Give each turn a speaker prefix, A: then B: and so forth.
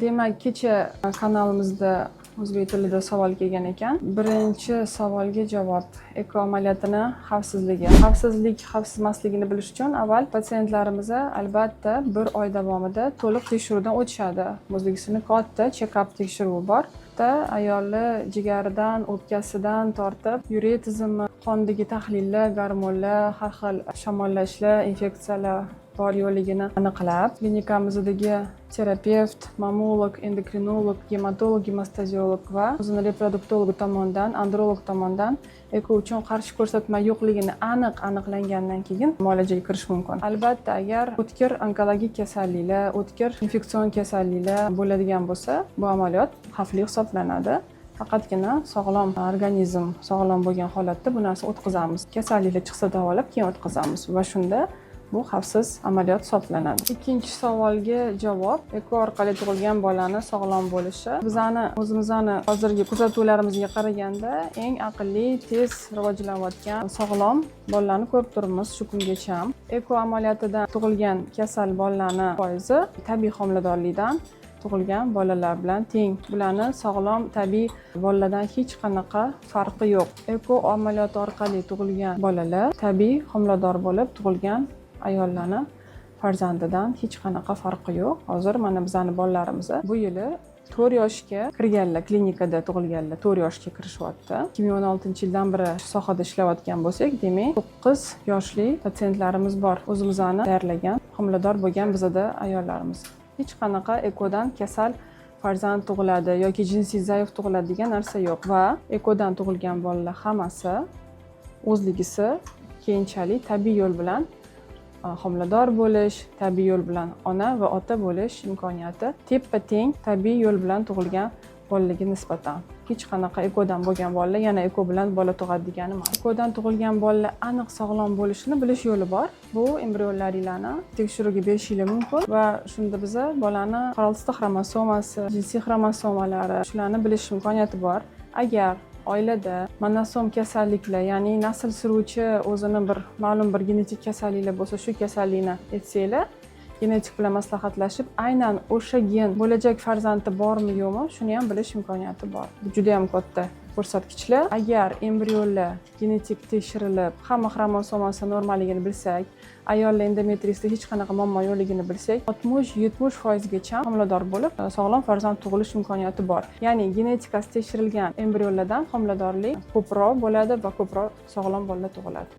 A: Demak, kecha kanalimizda o'zbek tilida savol kelgan ekan. Birinchi savolga javob: eko amaliyotini xavfsizligi. Xavfsiz emasligini bilish uchun avval patsientlarimiz albatta 1 oy davomida to'liq tekshiruvdan o'tishadi. O'zbekistonda katta check-up tekshiruvi bor. Ayolni jigaridan, o'pkasidan tortib, uretizmi, qondagi tahlillar, gormonlar, har xil shamollashlar, infeksiyalar bor yo'qligini aniqlab, klinikamizdagi terapevt, mammolog, endokrinolog, gematolog, gemostaziolog va o'zini reproduktolog tomonidan, androlog tomonidan eko uchun qarshi ko'rsatma yo'qligini aniqlangandan keyin muolajaga kirish mumkin. Albatta, agar o'tkir onkologik kasalliklar, o'tkir infeksion kasalliklar bo'ladigan bo'lsa, bu amaliyot xavfli hisoblanadi. Faqatgina sog'lom organizm, sog'lom bo'lgan holatda bu narsa o'tkazamiz. Kasalliklar chiqsa davolab, keyin o'tkazamiz va shunda bu xavfsiz amaliyot hisoblanadi. Ikkinchi savolga javob: eko orqali tug'ilgan bolani sog'lom bo'lishi. Bizani o'zimizni hozirgi kuzatuvlarimizga qaraganda eng aqlli, tez rivojlanayotgan sog'lom bolalarni ko'rib turibmiz shu kungacha. Eko amaliyotidan tug'ilgan kasal bolalarning foizi tabiiy homiladorlikdan tug'ilgan bolalar bilan teng. Bularni sog'lom tabiiy bolalardan hech qanaqa farqi yo'q. Eko amaliyoti orqali tug'ilgan bolalar tabiiy homilador bo'lib tug'ilgan ayollarni farzandidan hech qanaqa farqi yo'q. Hozir mana bizani bolalarimiz bu yili 4 yoshga kirganlar, klinikada tug'ilganlar 4 yoshga kirishyapti. 2016-yildan beri sohada ishlayotgan bo'lsak, demak 9 yoshli patsientlarimiz bor. O'zimizni tayyorlagan, homilador bo'lgan bizada ayollarimiz. Hech qanaqa ekodan kasal farzand tug'iladi yoki jinsiy zaif tug'iladi degan narsa yo'q va ekodan tug'ilgan bolalar hammasi o'zligisi keyinchalik tabiiy yo'l bilan homilador bo'lish, tabiiy yo'l bilan ona va ota bo'lish imkoniyati teppa-teng tabiiy yo'l bilan tug'ilgan bolalarga nisbatan. Hech qanaqa ekodan bo'lgan bolalar yana eko bilan bola tug'adi degani emas. Ekodan tug'ilgan bolalar aniq sog'lom bo'lishini bilish yo'li bor. Bu embrionlaringlarni tekshiruvga berishingiz mumkin va shunda biza bolani qirolsizda xromosomasi, jinsiy xromosomalari shularni bilish imkoniyati bor. Agar oilada monosom kasalliklar, ya'ni nasl suruvchi o'zini ma'lum bir genetik kasalliklar bo'lsa, shu kasallikni aytsanglar, genetik bilan maslahatlashib, aynan o'sha gen bo'lajak farzandi bormi yo'qmi, shuni ham bilish imkoniyati bor. Bu juda ham katta ko'rsatkichlar. Agar embrionlar genetik tekshirilib, hamma xromosomasi normalligini bilsak, ayollar endometriosida hech qanaqa muammo yo'qligini bilsak, 60-70% gacha homilador bo'lib, sog'lom farzand tug'ilish imkoniyati bor. Ya'ni genetikasi tekshirilgan embrionlardan homiladorlik ko'proq bo'ladi va ko'proq sog'lom bolalar tug'iladi.